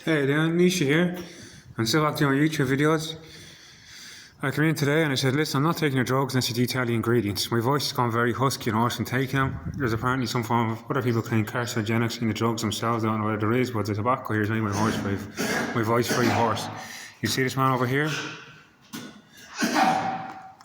Hey Dan, Nisha here. I'm still acting on YouTube videos. I came in today and I said, listen, I'm not taking your drugs unless you detail the ingredients. My voice has gone very husky and hoarse from taking them. There's apparently some form of, other people claim carcinogenics in the drugs themselves. I don't know what there is, but the tobacco here is making my voice very hoarse. You see this man over here?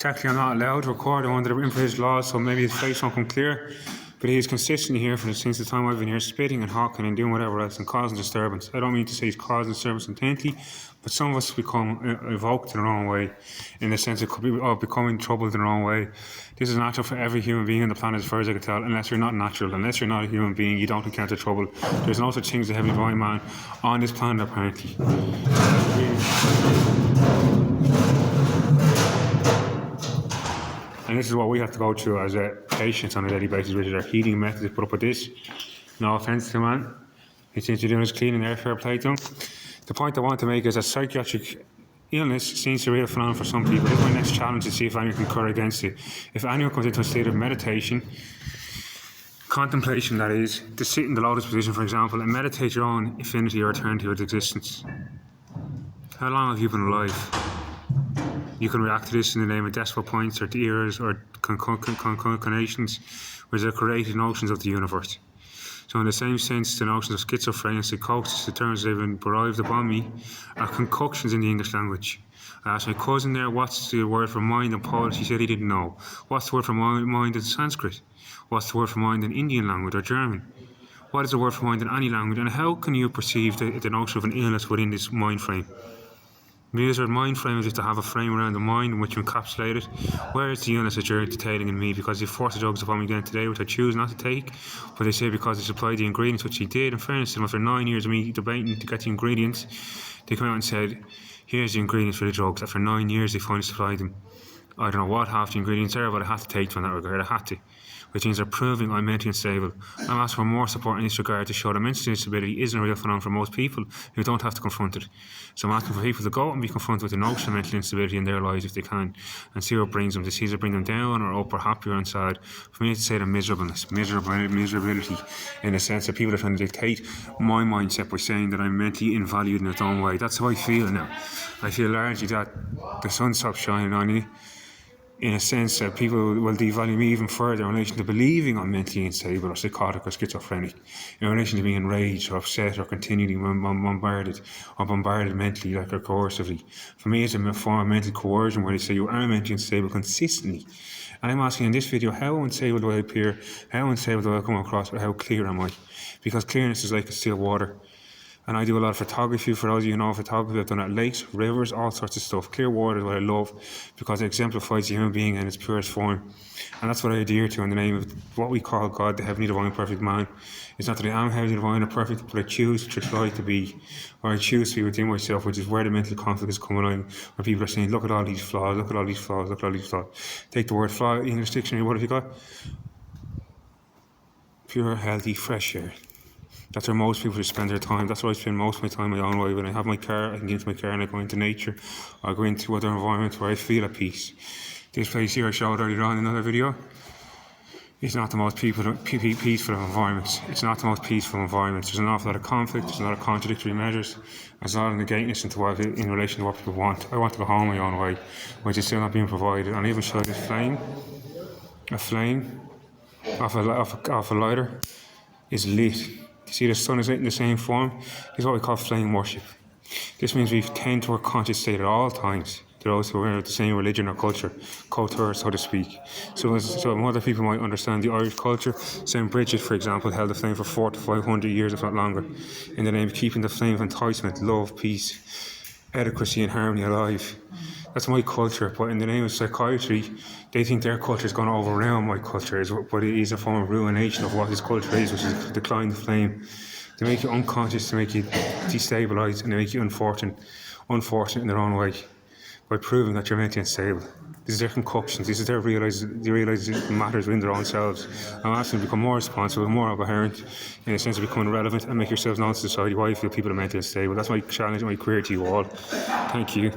Technically I'm not allowed to record under the improvised laws, so maybe his face won't come clear. But he is consistently here since the time I've been here, spitting and hawking and doing whatever else and causing disturbance. I don't mean to say he's causing disturbance intently, but some of us become evoked in the wrong way, in the sense it could be becoming troubled in the wrong way. This is natural for every human being on the planet, as far as I can tell. Unless you're not natural, unless you're not a human being, you don't encounter trouble. There's no such thing as a heavy divine man on this planet, apparently. And this is what we have to go through as patients on a daily basis, which is our healing methods to put up with this. No offence to man. He seems to be doing his clean and air fair play to him. The point I want to make is that psychiatric illness seems to be a real phenomenon for some people. This is my next challenge, to see if anyone can cure against it. If anyone comes into a state of meditation, contemplation that is, to sit in the lotus position, for example, and meditate your own infinity or eternity of existence. How long have you been alive? You can react to this in the name of decimal points or eras or concatenations, which are created notions of the universe. So in the same sense, the notions of schizophrenia, psychosis, the terms they've been derived upon me, are concoctions in the English language. I asked my cousin there, what's the word for mind in Polish? He said he didn't know. What's the word for mind in Sanskrit? What's the word for mind in Indian language or German? What is the word for mind in any language? And how can you perceive the notion of an illness within this mind frame? Because our mind frame is just to have a frame around the mind in which you encapsulate it. Where is the illness that you're detailing in me? Because you forced the drugs upon me again today, which I choose not to take. But they say because they supplied the ingredients, which he did. In fairness to them, after 9 years of me debating to get the ingredients, they came out and said, here's the ingredients for the drugs. After 9 years, they finally supplied them. I don't know what half the ingredients are, but I had to take them in that regard. I had to. Which means they're proving I'm mentally unstable. I'm asking for more support in this regard to show that mental instability isn't a real phenomenon for most people who don't have to confront it. So I'm asking for people to go and be confronted with the notion of mental instability in their lives if they can, and see what brings them. To see either bring them down or up or happy or sad. For me to say the miserability, in the sense that people are trying to dictate my mindset by saying that I'm mentally invalued in its own way. That's how I feel now. I feel largely that the sun stops shining on you, in a sense that people will devalue me even further in relation to believing I'm mentally unstable or psychotic or schizophrenic, in relation to being enraged or upset or continually bombarded mentally, like, or coercively. For me, it's a form of mental coercion where they say you are mentally unstable consistently. And I'm asking in this video, how unstable do I appear? How unstable do I come across? Or how clear am I? Because clearness is like a still water. And I do a lot of photography. For those of you who know photography, I've done at lakes, rivers, all sorts of stuff. Clear water is what I love because it exemplifies the human being in its purest form. And that's what I adhere to in the name of what we call God, the heavenly, divine, perfect man. It's not that I am heavenly, divine, or perfect, but I choose to try to be, or I choose to be within myself, which is where the mental conflict is coming on, where people are saying, look at all these flaws, look at all these flaws, look at all these flaws. Take the word flaw, English dictionary, what have you got? Pure, healthy, fresh air. That's where most people spend their time. That's where I spend most of my time my own way. When I have my car, I can get into my car and I go into nature. I go into other environments where I feel at peace. This place here I showed earlier on in another video is not the most peaceful of environments. It's not the most peaceful environments. There's an awful lot of conflict, there's a lot of contradictory measures. There's a lot of negateness in relation to what people want. I want to go home my own way, which is still not being provided. And I even showed this flame off a lighter is lit. You see the sun is lit in the same form. This is what we call flame worship. This means we tend to our conscious state at all times, to those who are the same religion or culture, so to speak. So other people might understand the Irish culture. St. Bridget, for example, held the flame for 400 to 500 years, if not longer, in the name of keeping the flame of enticement, love, peace, adequacy and harmony alive. That's my culture, but in the name of psychiatry, they think their culture is going to overwhelm my culture, but it is a form of ruination of what this culture is, which is decline the flame. They make you unconscious, to make you destabilised, and they make you unfortunate in their own way, by proving that you're mentally unstable. This is their concoctions, this is their they realise it matters within their own selves. I'm asking them to become more responsible, more coherent, in a sense of becoming relevant, and make yourselves known to society why you feel people are mentally unstable. That's my challenge and my query to you all. Thank you.